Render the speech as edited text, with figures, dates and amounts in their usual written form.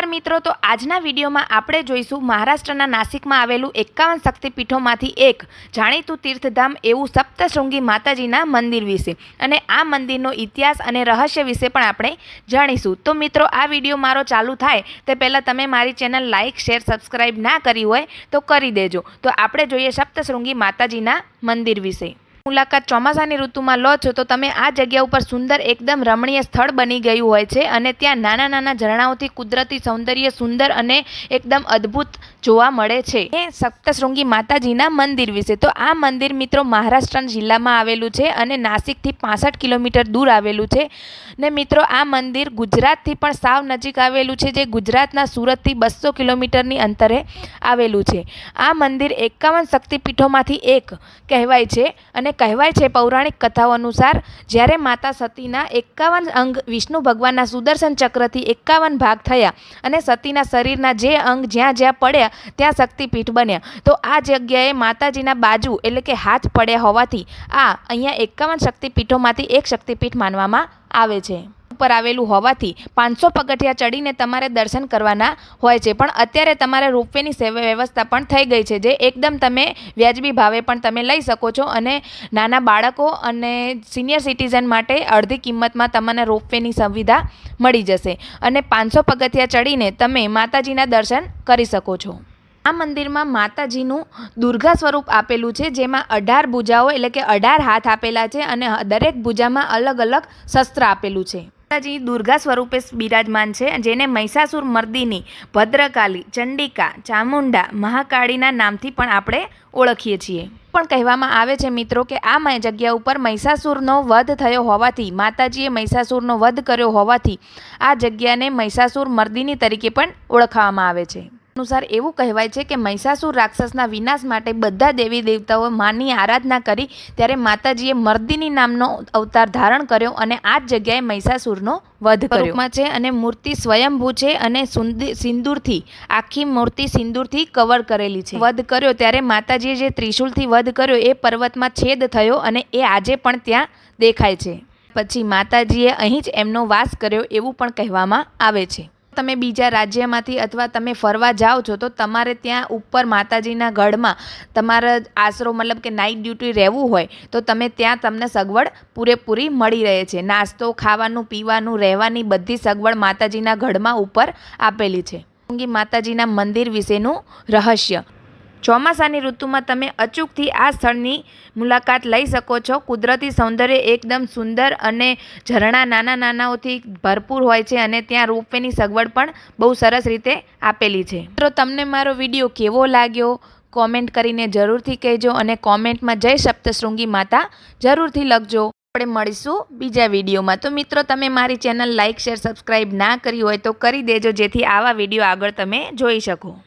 મિત્રો, તો આજના વિડીયોમાં આપણે જોઈશું મહારાષ્ટ્રના નાસિકમાં આવેલું 51 શક્તિપીઠોમાંથી એક જાણીતું તીર્થધામ એવું સપ્તશૃંગી માતાજીના મંદિર વિશે અને આ મંદિરનો ઇતિહાસ અને રહસ્ય વિશે પણ આપણે જાણીશું। તો મિત્રો, આ વિડીયો મારો ચાલુ થાય તે પહેલાં તમે મારી ચેનલ લાઇક, શેર, સબસ્ક્રાઈબ ના કરી હોય તો કરી દેજો। તો આપણે જોઈએ સપ્તશૃંગી માતાજીના મંદિર વિશે। મુલાકાત ચોમાસાની ઋતુમાં લો છો તો તમે આ જગ્યા ઉપર સુંદર એકદમ રમણીય સ્થળ બની ગયું હોય છે અને ત્યાં નાના નાના ઝરણાઓથી કુદરતી સૌંદર્ય સુંદર અને એકદમ અદ્ભુત જોવા મળે છે। એ સપ્તશૃંગી માતાજીના મંદિર વિશે। તો આ મંદિર મિત્રો મહારાષ્ટ્ર જિલ્લામાં આવેલું છે અને નાસિકથી 65 કિલોમીટર દૂર આવેલું છે ને મિત્રો આ મંદિર ગુજરાતથી પણ સાવ નજીક આવેલું છે, જે ગુજરાતના સુરતથી 200 કિલોમીટરની અંતરે આવેલું છે। આ મંદિર 51 શક્તિપીઠોમાંથી એક કહેવાય છે અને કહેવાય છે પૌરાણિક કથાઓ અનુસાર જ્યારે માતા સતીના 51 અંગ વિષ્ણુ ભગવાનના સુદર્શન ચક્રથી 51 ભાગ થયા અને સતીના શરીરના જે અંગ જ્યાં જ્યાં પડ્યા ત્યાં શક્તિપીઠ બન્યા। તો આ જગ્યાએ માતાજીના બાજુ એટલે કે હાથ પડ્યા હોવાથી આ અહીંયા 51 શક્તિપીઠોમાંથી એક શક્તિપીઠ માનવામાં આવે છે। ઉપર આવેલું હોવાથી 500 પગથિયા ચડીને તમારે દર્શન કરવાના હોય છે, પણ અત્યારે તમારે રોપવેની વ્યવસ્થા પણ થઈ ગઈ છે, જે એકદમ તમે વ્યાજબી ભાવે પણ તમે લઈ શકો છો અને નાના બાળકો અને સિનિયર સિટીઝન માટે અડધી કિંમતમાં તમને રોપવેની સુવિધા મળી જશે અને 500 પગથિયા ચડીને તમે માતાજીના દર્શન કરી શકો છો। આ મંદિરમાં માતાજીનું દુર્ગા સ્વરૂપ આપેલું છે, જેમાં 18 ભુજાઓ એટલે કે 18 હાથ આપેલા છે અને દરેક ભુજામાં અલગ અલગ શસ્ત્ર આપેલું છે। માતાજી દુર્ગા સ્વરૂપે બિરાજમાન છે, જેને મહિષાસુર મર્દિની, ભદ્રકાલી, ચંડિકા, ચામુંડા, મહાકાળીના નામથી પણ આપણે ઓળખીએ છીએ। પણ કહેવામાં આવે છે મિત્રો કે આ જગ્યા ઉપર મહિષાસુરનો વધ થયો હોવાથી, માતાજીએ મહિષાસુરનો વધ કર્યો હોવાથી આ જગ્યાને મહિષાસુર મર્દિની તરીકે પણ ઓળખવામાં આવે છે। અનુસાર એવું કહેવાય છે કે મહિષાસુર રાક્ષસના વિનાશ માટે બધા દેવી દેવતાઓ માની આરાધના કરી ત્યારે માતાજીએ મર્દિની નામનો અવતાર ધારણ કર્યો અને આ જ જગ્યાએ મહિષાસુરનો વધ કર્યો છે અને મૂર્તિ સ્વયંભૂ છે અને સિંદૂરથી આખી મૂર્તિ સિંદૂરથી કવર કરેલી છે। વધ કર્યો ત્યારે માતાજીએ જે ત્રિશૂલથી વધ કર્યો એ પર્વતમાં છેદ થયો અને એ આજે પણ ત્યાં દેખાય છે। પછી માતાજીએ અહીં જ એમનો વાસ કર્યો એવું પણ કહેવામાં આવે છે। તમે બીજા રાજ્યમાંથી અથવા તમે ફરવા જાઓ છો તો તમારે ત્યાં ઉપર માતાજીના ગઢમાં તમારા આશરો મતલબ કે નાઇટ ડ્યુટી રહેવું હોય તો તમે ત્યાં તમને સગવડ પૂરેપૂરી મળી રહે છે। નાસ્તો, ખાવાનું, પીવાનું, રહેવાની બધી સગવડ માતાજીના ગઢમાં ઉપર આપેલી છે। માતાજીના મંદિર વિશેનું રહસ્ય। ચોમાસાની ઋતુમાં તમે અચૂકથી આ સ્થળની મુલાકાત લઈ શકો છો। કુદરતી સૌંદર્ય એકદમ સુંદર અને ઝરણા નાના નાનાઓથી ભરપૂર હોય છે અને ત્યાં રોપવેની સગવડ પણ બહુ સરસ રીતે આપેલી છે। મિત્રો, તમને મારો વિડીયો કેવો લાગ્યો કોમેન્ટ કરીને જરૂરથી કહેજો અને કોમેન્ટમાં જય સપ્તશૃંગી માતા જરૂરથી લખજો। આપણે મળીશું બીજા વિડીયોમાં। તો મિત્રો, તમે મારી ચેનલ લાઇક, શેર, સબસ્ક્રાઈબ ના કરી હોય તો કરી દેજો, જેથી આવા વિડીયો આગળ તમે જોઈ શકો।